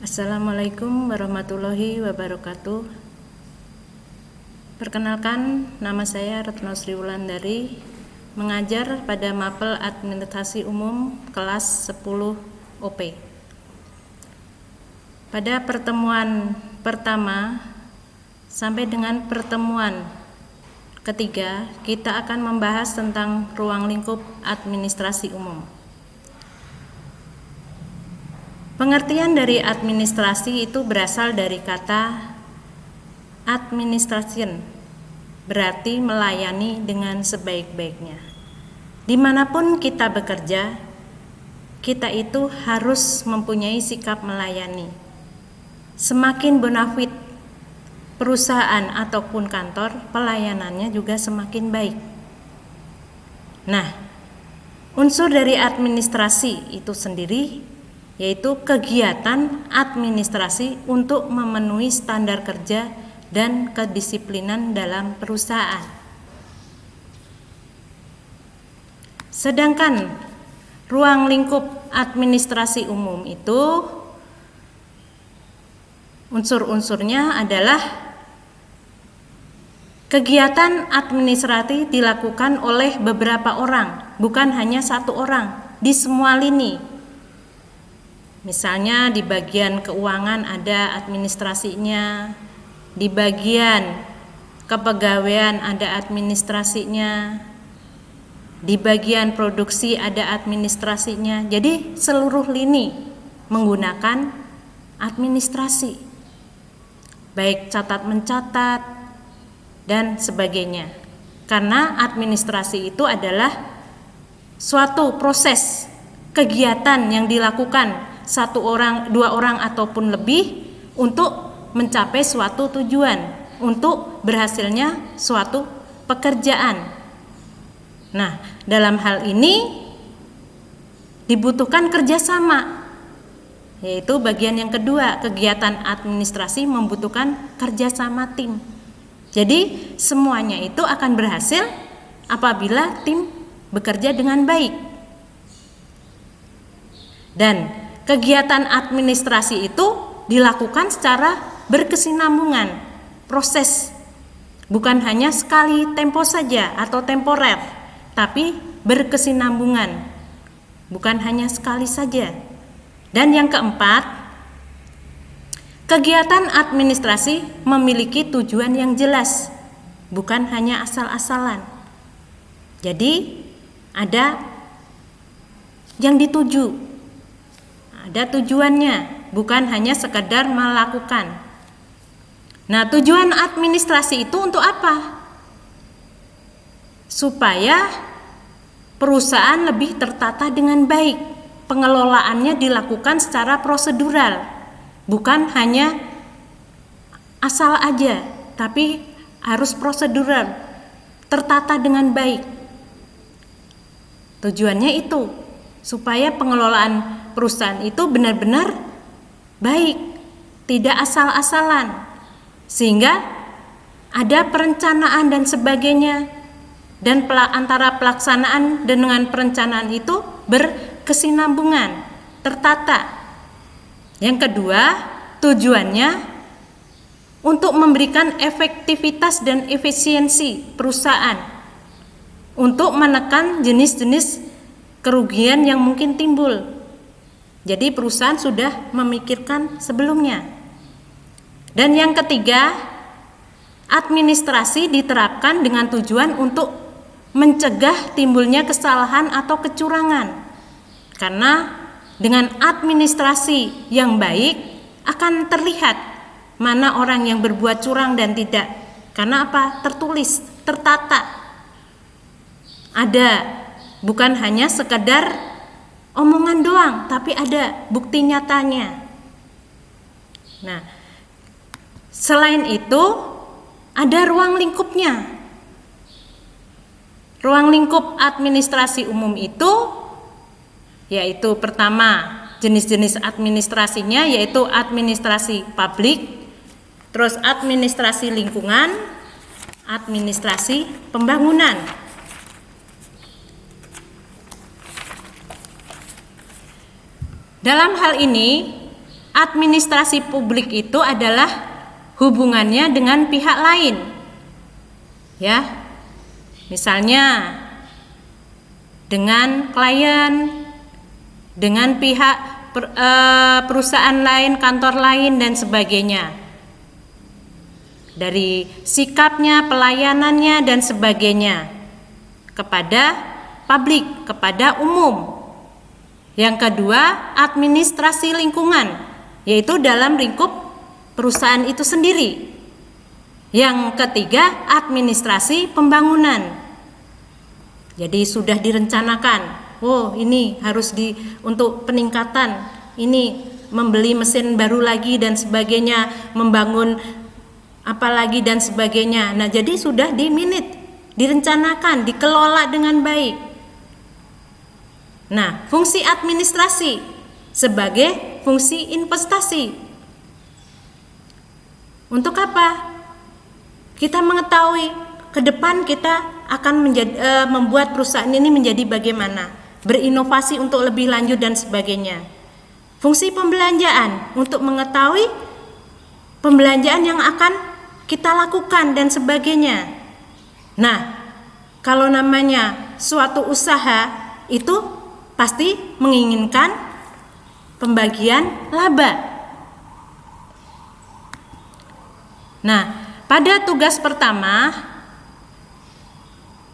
Assalamualaikum warahmatullahi wabarakatuh. Perkenalkan, nama saya Retno Sri Wulandari, mengajar pada Mapel Administrasi Umum kelas 10 OP. Pada pertemuan pertama sampai dengan pertemuan ketiga, kita akan membahas tentang ruang lingkup administrasi umum. Pengertian dari administrasi itu berasal dari kata administration, berarti melayani dengan sebaik-baiknya. Dimanapun kita bekerja, kita itu harus mempunyai sikap melayani. Semakin bonafit perusahaan ataupun kantor, pelayanannya juga semakin baik. Nah, unsur dari administrasi itu sendiri yaitu kegiatan administrasi untuk memenuhi standar kerja dan kedisiplinan dalam perusahaan. Sedangkan ruang lingkup administrasi umum itu unsur-unsurnya adalah kegiatan administrasi dilakukan oleh beberapa orang, bukan hanya satu orang, di semua lini. Misalnya di bagian keuangan ada administrasinya, di bagian kepegawaian ada administrasinya, di bagian produksi ada administrasinya. Jadi seluruh lini menggunakan administrasi, baik catat mencatat dan sebagainya. Karena administrasi itu adalah suatu proses kegiatan yang dilakukan satu orang, dua orang ataupun lebih untuk mencapai suatu tujuan, untuk berhasilnya suatu pekerjaan. Nah, dalam hal ini dibutuhkan kerjasama, yaitu bagian yang kedua, kegiatan administrasi membutuhkan kerjasama tim. Jadi semuanya itu akan berhasil apabila tim bekerja dengan baik. Dan kegiatan administrasi itu dilakukan secara berkesinambungan, proses, bukan hanya sekali tempo saja atau temporer, tapi berkesinambungan, bukan hanya sekali saja. Dan yang keempat, kegiatan administrasi memiliki tujuan yang jelas, bukan hanya asal-asalan. Jadi ada yang dituju, ada tujuannya, bukan hanya sekedar melakukan. Nah, tujuan administrasi itu untuk apa? Supaya perusahaan lebih tertata dengan baik, pengelolaannya dilakukan secara prosedural, bukan hanya asal aja, tapi harus prosedural, tertata dengan baik. Tujuannya itu supaya pengelolaan perusahaan itu benar-benar baik, tidak asal-asalan, sehingga ada perencanaan dan sebagainya, dan antara pelaksanaan dan dengan perencanaan itu berkesinambungan, tertata. Yang kedua, tujuannya untuk memberikan efektivitas dan efisiensi perusahaan, untuk menekan jenis-jenis kerugian yang mungkin timbul. Jadi perusahaan sudah memikirkan sebelumnya. Dan yang ketiga, administrasi diterapkan dengan tujuan untuk mencegah timbulnya kesalahan atau kecurangan. Karena dengan administrasi yang baik akan terlihat mana orang yang berbuat curang dan tidak. Karena apa? Tertulis, tertata. Ada, bukan hanya sekedar omongan doang, tapi ada bukti nyatanya. Nah, selain itu ada ruang lingkupnya. Ruang lingkup administrasi umum itu yaitu pertama, jenis-jenis administrasinya yaitu administrasi publik, terus administrasi lingkungan, administrasi pembangunan. Dalam hal ini administrasi publik itu adalah hubungannya dengan pihak lain. Ya. Misalnya dengan klien, dengan pihak perusahaan lain, kantor lain dan sebagainya. Dari sikapnya, pelayanannya dan sebagainya kepada publik, kepada umum. Yang kedua, administrasi lingkungan, yaitu dalam lingkup perusahaan itu sendiri. Yang ketiga, administrasi pembangunan. Jadi sudah direncanakan, oh ini harus untuk peningkatan, ini membeli mesin baru lagi dan sebagainya, membangun apalagi dan sebagainya. Nah, jadi sudah direncanakan, dikelola dengan baik. Nah, fungsi administrasi sebagai fungsi investasi. Untuk apa? Kita mengetahui ke depan kita akan membuat perusahaan ini menjadi bagaimana, berinovasi untuk lebih lanjut dan sebagainya. Fungsi pembelanjaan untuk mengetahui pembelanjaan yang akan kita lakukan dan sebagainya. Nah, kalau namanya suatu usaha itu pasti menginginkan pembagian laba. Nah, pada tugas pertama,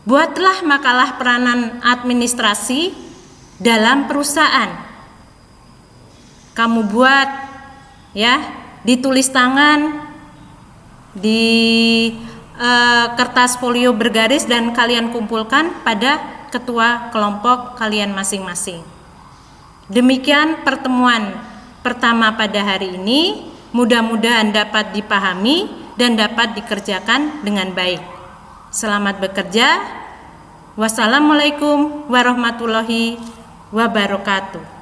buatlah makalah peranan administrasi dalam perusahaan. Kamu buat ya, ditulis tangan di kertas folio bergaris dan kalian kumpulkan pada ketua kelompok kalian masing-masing. Demikian pertemuan pertama pada hari ini, mudah-mudahan dapat dipahami dan dapat dikerjakan dengan baik. Selamat bekerja. Wassalamualaikum warahmatullahi wabarakatuh.